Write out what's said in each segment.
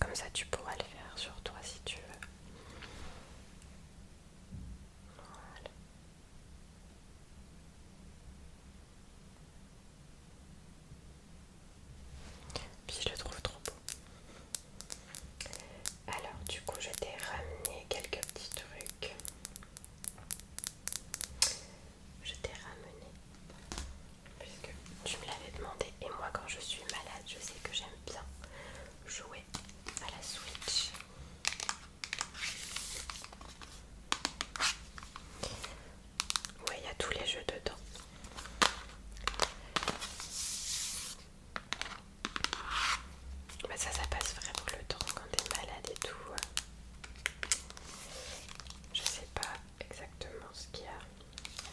comme ça tu pourras le faire sur toi si tu veux. Voilà. Puis je le trouve trop beau. Alors du coup je t'ai ramené quelques petits trucs. Je t'ai ramené puisque tu me l'avais demandé et moi quand je suis malade je sais que j'aime bien jouer à la Switch. Ouais, il y a tous les jeux dedans. Mais ça passe vraiment le temps quand t'es malade et tout. Je sais pas exactement ce qu'il y a.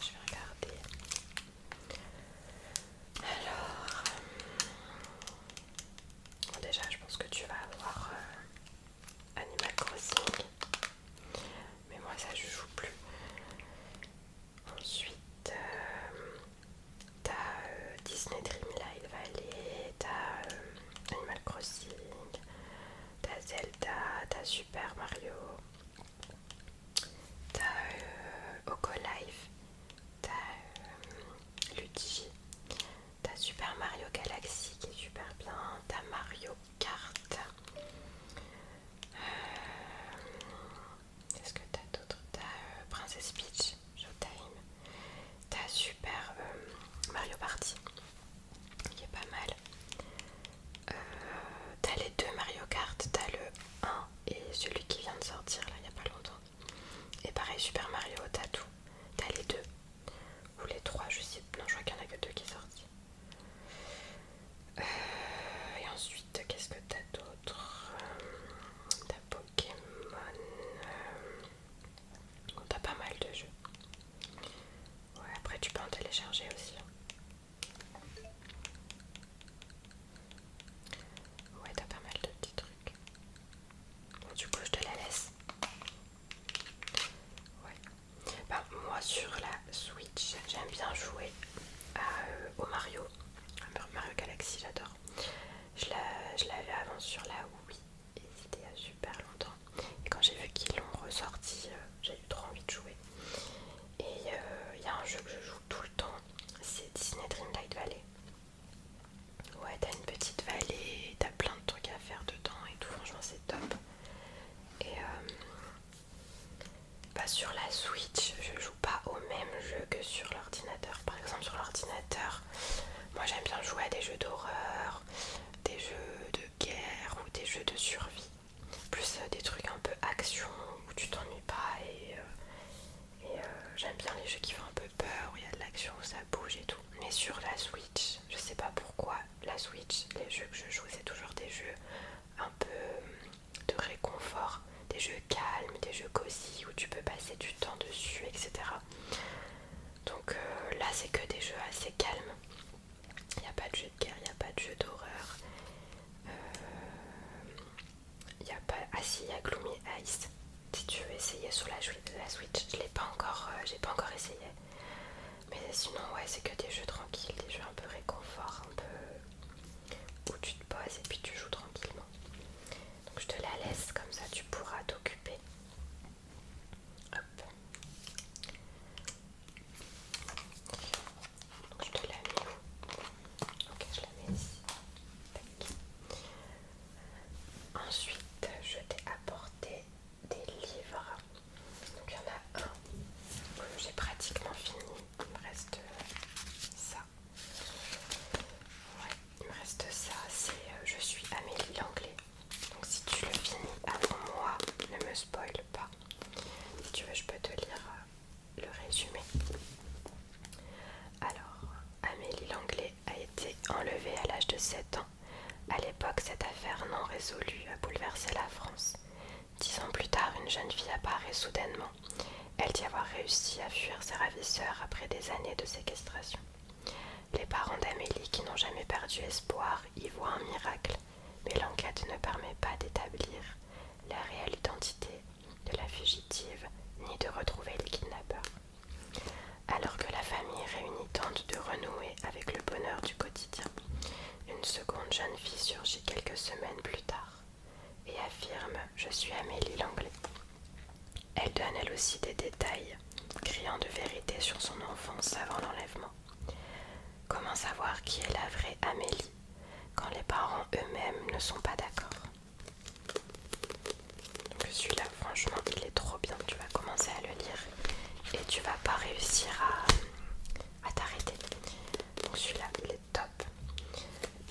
Je vais regarder. Alors, bon, déjà je pense que tu vas avoir Animal Crossing. Mais moi ça je joue plus. Ensuite, t'as Disney Dreamlight Valley, t'as Animal Crossing, t'as Zelda, t'as Super Mario, t'as Ocolife, t'as Luigi, t'as Super Mario Galaxy qui est super bien, t'as Mario Kart. Qu'est-ce que t'as d'autre? T'as Princess Peach, Showtime, t'as Super Mario Party qui est pas mal. T'as les deux Mario Kart, t'as le 1 et celui qui vient de sortir là il n'y a pas longtemps. Et pareil Super Mario, t'as tout. T'as les deux ou les trois, je sais. Non, je crois qu'il n'y en a que deux qui sont sortis. Et ensuite, qu'est-ce que t'as d'autre? T'as Pokémon. T'as pas mal de jeux. Ouais, après tu peux en télécharger aussi. Ouais, t'as pas mal de petits trucs. Bon, du coup, je te la laisse. Ouais. Bah, moi, sur la Switch, j'aime bien jouer au Mario. Mario Galaxy, j'adore. Je l'avais avant sur la Wii et c'était il y a super longtemps. Et quand j'ai vu qu'ils l'ont ressorti, j'ai eu trop envie de jouer. Et il y a un jeu que je joue tout le temps, c'est Disney Dreamlight Valley. Ouais, t'as une petite vallée, t'as plein de trucs à faire dedans et tout, franchement c'est top. Et bah sur la Switch, je joue pas au même jeu que sur l'ordinateur. Par exemple sur l'ordinateur, moi j'aime bien jouer à des jeux d'horreur, des jeux de guerre ou des jeux de survie. Plus des trucs un peu action où tu t'ennuies pas et j'aime bien les jeux qui font un peu peur, où il y a de l'action, où ça bouge et tout. Mais sur la Switch, je sais pas pourquoi, la Switch, les jeux que je joue, c'est toujours des jeux un peu de réconfort, des jeux calmes, des jeux cosy, où tu peux passer du temps dessus, etc. Donc là, c'est que des jeux assez calmes. Il n'y a pas de jeu de guerre, il n'y a pas de jeu d'horreur. Il y a pas... Ah si, il y a Gloomy Ice. Si tu veux essayer sur la Switch, je l'ai pas encore, j'ai pas encore essayé. Mais sinon ouais, c'est que des jeux tranquilles, des jeux un peu réconfort, un peu où tu te poses et puis tu joues tranquillement. Donc je te la laisse comme ça, tu pourras t'occuper. Hop. Donc je te la mets où? Ok, je la mets ici. Tac. Ensuite, je t'ai apporté des livres. Donc il y en a un que j'ai pratiquement fini. Il me reste ça. Ouais, il me reste ça. C'est Je suis Amélie Langlais. Donc si tu le finis avant moi, ne me spoil pas. Si tu veux, je peux te lire le résumé. Alors, Amélie Langlais a été enlevée à l'âge de 7 ans. À l'époque, cette affaire non résolue a bouleversé la France. 10 ans plus tard, une jeune fille apparaît soudainement. Elle dit avoir réussi à fuir ses ravisseurs après des années de séquestration. Les parents d'Amélie, qui n'ont jamais perdu espoir, y voient un miracle, mais l'enquête ne permet pas d'établir la réelle identité de la fugitive, ni de retrouver les kidnappeurs. Alors que la famille réunie tente de renouer avec le bonheur du quotidien, une seconde jeune fille surgit quelques semaines plus tard et je suis Amélie Langlais. Elle donne elle aussi des détails, criant de vérité sur son enfance avant l'enlèvement. Comment savoir qui est la vraie Amélie quand les parents eux-mêmes ne sont pas d'accord? Donc celui-là, franchement, il est trop bien. Tu vas commencer à le lire et tu vas pas réussir à t'arrêter. Donc celui-là, il est top.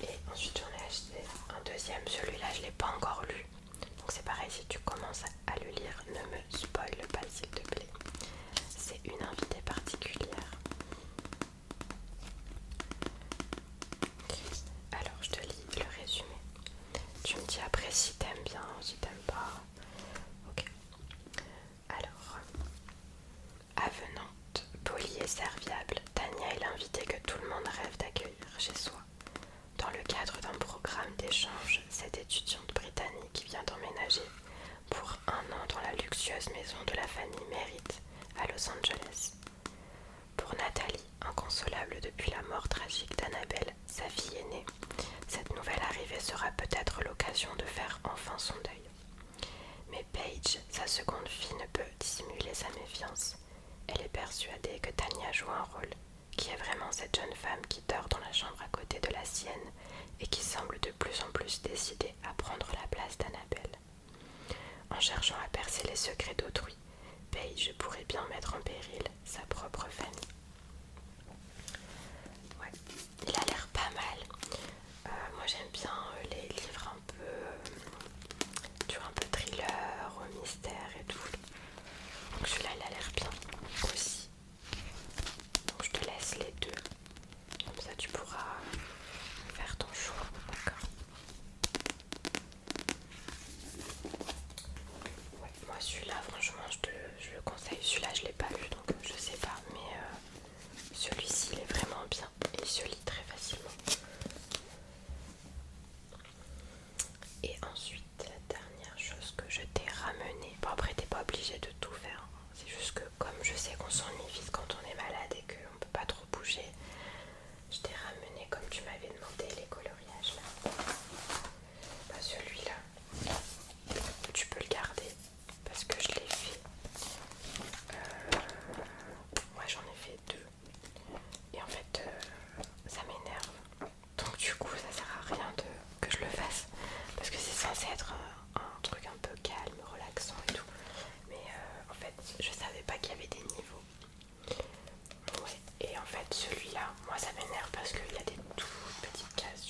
Et ensuite, j'en ai acheté un deuxième. Celui-là, je l'ai pas encore lu. Donc c'est pareil, si tu commences à le lire, ne me spoile pas s'il te plaît. C'est une invitée particulière. Alors, je te lis le résumé. Tu me dis après si t'aimes bien ou si t'aimes pas. Ok. Alors, avenante, polie et serviable, Tania est l'invitée que tout le monde rêve d'accueillir chez soi. Dans le cadre d'un programme d'échange, cette étudiante britannique vient d'emménager pour un an dans la luxueuse maison de la famille Merritt à Los Angeles. Pour Nathalie, inconsolable depuis la mort tragique d'Annabelle, sa fille aînée, cette nouvelle arrivée sera peut-être l'occasion de faire enfin son deuil. Mais Paige, sa seconde fille, ne peut dissimuler sa méfiance. Elle est persuadée que Tania joue un rôle, qui est vraiment cette jeune femme qui dort dans la chambre à côté de la sienne et qui semble de plus en plus décidée à prendre la place d'Annabelle. En cherchant à percer les secrets d'autrui, Paige pourrait bien mettre en péril sa propre famille. Ouais, il a l'air pas mal. Moi j'aime bien les livres un peu, tu vois, un peu thriller, mystère et tout. Donc celui-là il a l'air bien aussi. Donc je te laisse les deux. Comme ça tu pourras faire ton choix, d'accord? Ouais, moi celui-là franchement je le conseille. Celui-là je l'ai pas lu donc je sais pas, mais celui-ci il est vraiment bien et il se lit très facilement. Et ensuite la dernière chose que je t'ai ramené, bon après t'es pas obligé de tout faire, hein. C'est juste que comme je sais qu'on s'ennuie vite quand on est malade et qu'on peut pas trop bouger, je t'ai ramené comme tu m'avais demandé les coloriages là. Bah, celui-là, tu peux le garder parce que je l'ai fait. Ouais, j'en ai fait deux. Et en fait, ça m'énerve. Donc du coup, ça sert à rien que je le fasse. Parce que c'est censé être un truc un peu calme, relaxant et tout. Mais en fait, je savais pas qu'il y avait des niveaux. Ouais, et en fait, celui-là, moi ça m'énerve parce qu'il y a des toutes petites cases.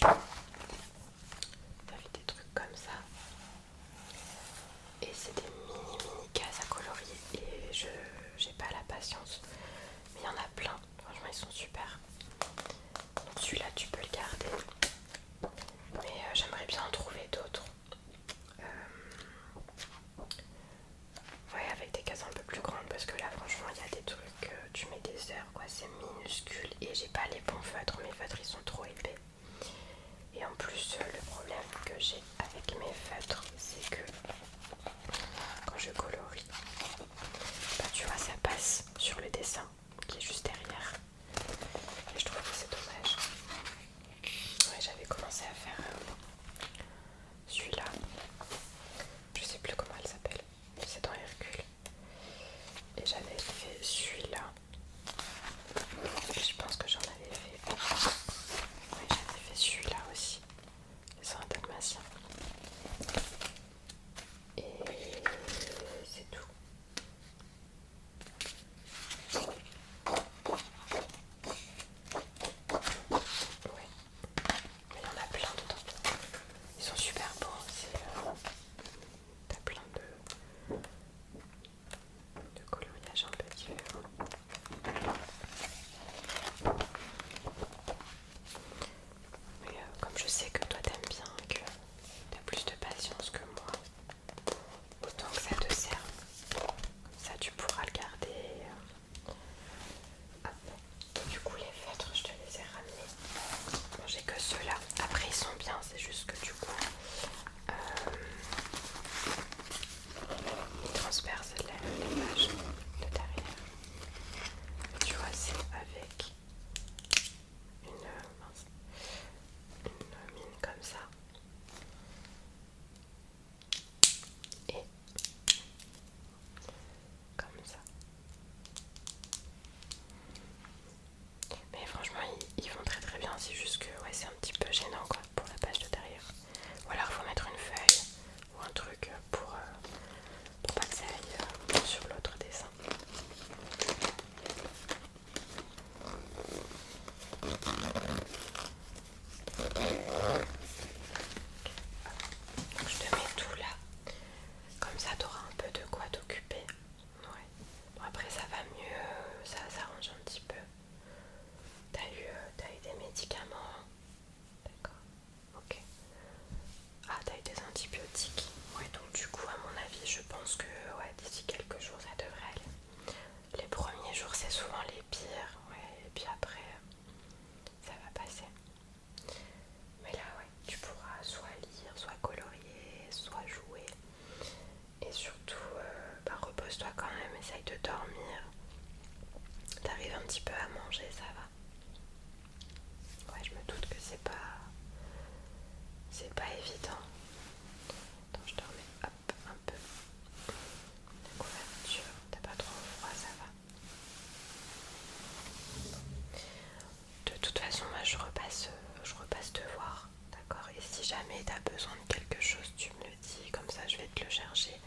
jamais t'as besoin de quelque chose, tu me le dis, comme ça je vais te le chercher.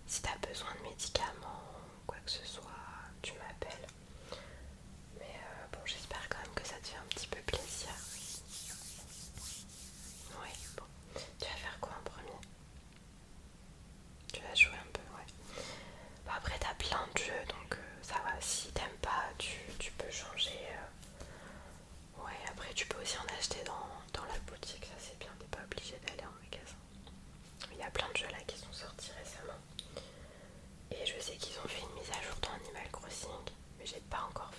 Si t'as besoin de médicaments, quoi que ce soit, tu m'appelles. Mais bon, j'espère quand même que ça te fait un petit peu plaisir. Ouais, bon. Tu vas faire quoi en premier? Tu vas jouer un peu, ouais. Bon, après, t'as plein de jeux, donc ça va. Si t'aimes pas, tu peux changer. Ouais, après, tu peux aussi en acheter dans la boutique, ça c'est bien. T'es pas obligé d'aller en magasin. Il y a plein de jeux là qui sont sortis récemment. Et je sais qu'ils ont fait une mise à jour dans Animal Crossing, mais j'ai pas encore